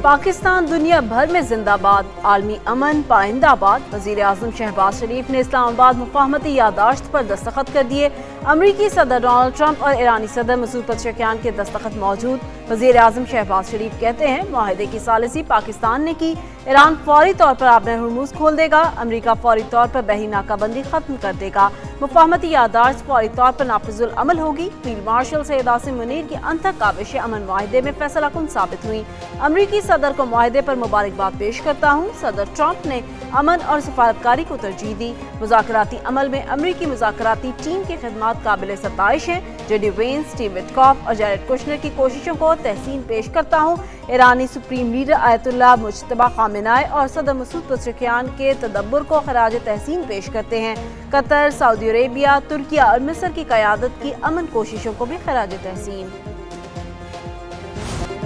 पाकिस्तान दुनिया भर में जिंदाबाद, आलमी अमन पाइंदाबाद। वजीर आजम शहबाज शरीफ ने इस्लामाबाद मुफाहमती यादाश्त पर दस्तखत कर दिए। अमरीकी सदर डोनाल्ड ट्रंप और ईरानी सदर मसूद पज़ेशकियान के दस्तखत मौजूद। वजीर आजम शहबाज शरीफ कहते हैं, मुआहिदे की सालिसी पाकिस्तान ने की, ईरान फौरी तौर पर आबे हुर्मुज़ खोल देगा, अमरीका फौरी तौर पर बहरी नाकाबंदी खत्म कर देगा, मुफाहमती यादाश्त फौरी तौर पर नाफिजुल अमल होगी। फील्ड मार्शल सैयद आसिम मुनीर की अंतक काविश अमन मुआहिदे में फैसला कुन साबित हुई। अमरीकी सदर को मुआहिदे पर मुबारकबाद पेश करता हूँ। सदर ट्रंप ने अमन और सिफारतकारी को तरजीह दी। मुज़ाकराती अमल में अमरीकी मुज़ाकराती टीम की खिदमत काबिल सताइश हैं। जेडी वेंस, स्टीव विटकॉफ और जैरेड कुशनर की कोशिशों को तहसीन पेश करता हूँ। ईरानी supreme leader Ayatollah Mojtaba Khamenei और सदर मसूद पज़ेशकियान के तदब्बुर को खराज तहसीन पेश करते हैं। कतर, सऊदी अरेबिया, तुर्किया और मिस्र की क़यादत की अमन कोशिशों को भी खराज तहसीन।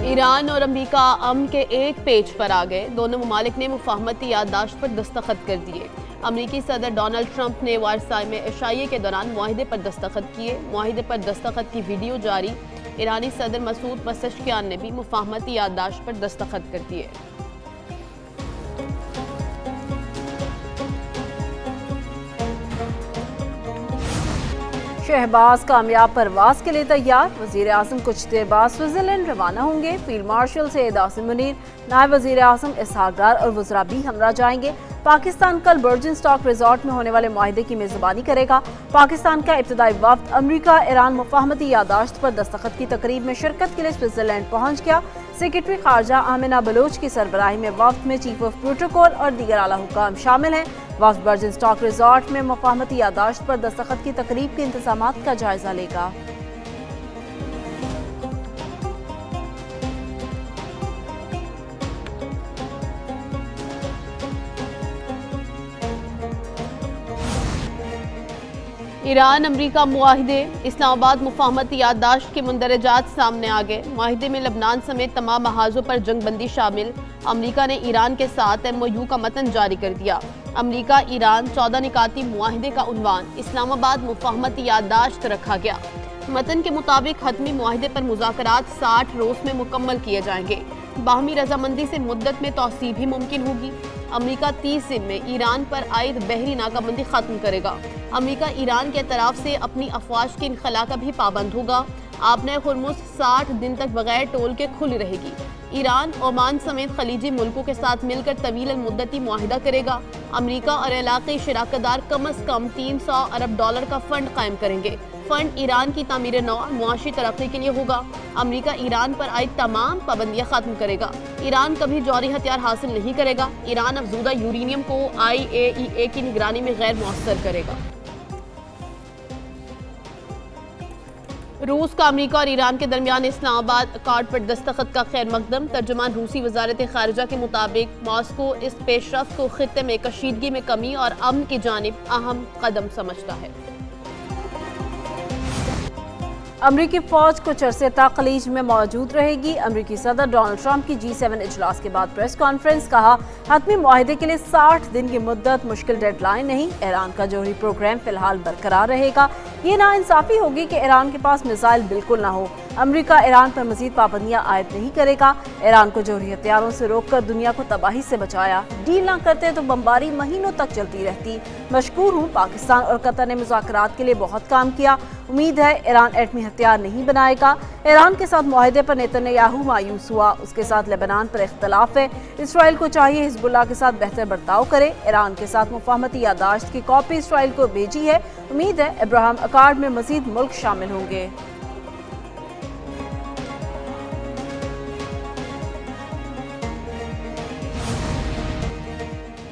ईरान और अमरीका अमन के एक पेज पर आ गए। दोनों ममालिक ने मुफाहमती याददाश्त पर दस्तखत कर दिए। अमरीकी सदर डोनाल्ड ट्रंप ने वारसाई में इशाइये के दौरान मुआहिदे पर दस्तखत किए। मुआहिदे पर दस्तखत की वीडियो जारी। ईरानी सदर मसूद पज़ेशकियान ने भी मुफाहमती याददाश्त पर दस्तखत कर दिए। शहबाज कामयाब परवाज के लिए तैयार। वजीर आजम कुछ देर बाद स्विट्जरलैंड रवाना होंगे। फील्ड मार्शल सैयद आसिम मुनीर, नायब वजीर आजम इसहाक डार और वज़रा भी हमरा जाएंगे। पाकिस्तान कल वर्जिन स्टॉक रिजॉर्ट में होने वाले मुआहिदे की मेज़बानी करेगा। पाकिस्तान का इब्तदाई वफ्द अमरीका ईरान मुफाहमती यादाश्त पर दस्तखत की तकरीब में शिरकत के लिए स्विट्जरलैंड पहुंच गया। सेक्रेटरी खारजा आमिना बलोच की सरबराही में वफ्द में चीफ ऑफ प्रोटोकॉल और दीगर आला हुकाम शामिल हैं। वफ्द वर्जिन स्टॉक रिजॉर्ट में मुफाहमती यादाश्त पर दस्तखत की तकरीब के इंतजामात का जायजा लेगा। ईरान अमरीका मुआहिदे, इस्लामाबाद मुफाहमती याददाश्त के मुंदरजात सामने आ गए। मुआहिदे में लबनान समेत तमाम महाजों पर जंगबंदी शामिल। अमरीका ने ईरान के साथ MOU का मतन जारी कर दिया। अमरीका ईरान 14 निकाती मुआहिदे का उन्वान इस्लामाबाद मुफाहमती याददाश्त रखा गया। मतन के मुताबिक हतमी मुआहिदे पर मुज़ाकरात 60 रोज़ में मुकम्मल किए जाएंगे। बाहमी रजामंदी से मुद्दत में तौसीह भी मुमकिन होगी। अमरीका 30 दिन में ईरान पर आयद बहरी नाकाबंदी खत्म करेगा। अमरीका ईरान के तरफ से अपनी अफवाज के इनखला का भी पाबंद होगा। आबने हुर्मुज़ 60 दिन तक बगैर टोल के खुली रहेगी। ईरान ओमान समेत खलीजी मुल्कों के साथ मिलकर तवील मुद्दती मुआहिदा करेगा। अमरीका और इलाक़ाई शराकतदार कम अज़ कम $300 अरब का फ़ंड कायम करेंगे। फ़ंड ईरान की तामीर नौ मुआशी तरक्की के लिए होगा। अमरीका ईरान पर आयद तमाम पाबंदियाँ ख़त्म करेगा। ईरान कभी जौहरी हथियार हासिल नहीं करेगा। ईरान अफजूदा यूरेनियम को IAEA की निगरानी में गैर मौसर करेगा। रूस का अमरीका और ईरान के दरमियान इस्लामाबाद अकॉर्ड पर दस्तखत का खैर मकदम। तर्जुमान रूसी वजारत खारजा के मुताबिक मॉस्को इस पेशरफ्त को खित्ते में कशीदगी में कमी और अमन की जानिब अहम कदम समझता है। अमरीकी फौज कुछ अरसे तक खलीज में मौजूद रहेगी। अमरीकी सदर डोनाल्ड ट्रंप की G7 इजलास के बाद प्रेस कॉन्फ्रेंस। कहा, हतमी मुआहिदे के लिए 60 दिन की मुद्दत मुश्किल डेडलाइन नहीं। ईरान का जौहरी प्रोग्राम फिलहाल बरकरार रहेगा। ये नाइंसाफी होगी कि ईरान के पास मिसाइल बिल्कुल ना हो। अमरीका ईरान पर मजीद पाबंदियां आयद नहीं करेगा। ईरान को जौहरी हथियारों से रोककर दुनिया को तबाही से बचाया। डील ना करते तो बमबारी महीनों तक चलती रहती। मशकूर हूँ, पाकिस्तान और कतर ने मुज़ाकरात के लिए बहुत काम किया। उम्मीद है ईरान एटमी हथियार नहीं बनाएगा। ईरान के साथ मुआहिदे पर नेतन्याहू मायूस हुआ। उसके साथ लेबनान पर इख्तलाफ है। इसराइल को चाहिए हिजबुल्लाह के साथ बेहतर बर्ताव करे। ईरान के साथ मुफाहमती याददाश्त की कॉपी इसराइल को भेजी है। उम्मीद है अब्राहम अकॉर्ड में मजीद मुल्क शामिल होंगे।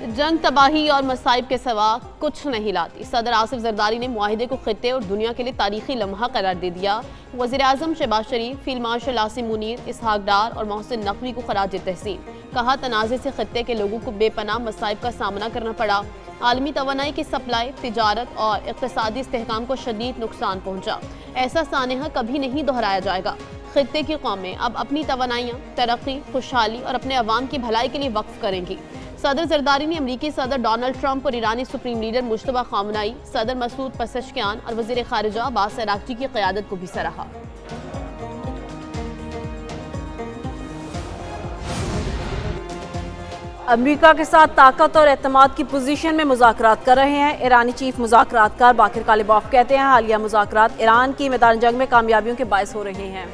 जंग तबाही और मसाइब के सिवा कुछ नहीं लाती। सदर आसिफ जरदारी ने मुआहिदे को खित्ते और दुनिया के लिए तारीखी लम्हा करार दे दिया। वज़ीर आज़म शहबाज शरीफ, फील्ड मार्शल आसिम मुनीर, इसहाक डार और मोहसिन नकवी को खराज तहसीन। कहा, तनाज़े से खित्ते के लोगों को बेपनाह मसाइब का सामना करना पड़ा। आलमी तवानाई की सप्लाई, तिजारत और इक़्तिसादी इस्तेहकाम को शदीद नुकसान पहुँचा। ऐसा सानेहा कभी नहीं दोहराया जाएगा। खित्ते की कौमें अब अपनी तवानाइयाँ तरक्की, खुशहाली और अपने अवाम की भलाई के लिए वक्फ करेंगी। सदर जरदारी ने अमरीकी सदर डोनाल्ड ट्रंप और ईरानी सुप्रीम लीडर मुज्तबा खामेनेई, सदर मसूद पज़ेशकियान और वज़ीर खारिजा अब्बास अराग़ची की क़यादत को भी सराहा। امریکہ کے ساتھ طاقت اور اعتماد کی پوزیشن میں مذاکرات کر رہے ہیں۔ ایرانی چیف مذاکرات کار باقر کالیباف کہتے ہیں حالیہ مذاکرات ایران کی میدان جنگ میں کامیابیوں کے باعث ہو رہے ہیں۔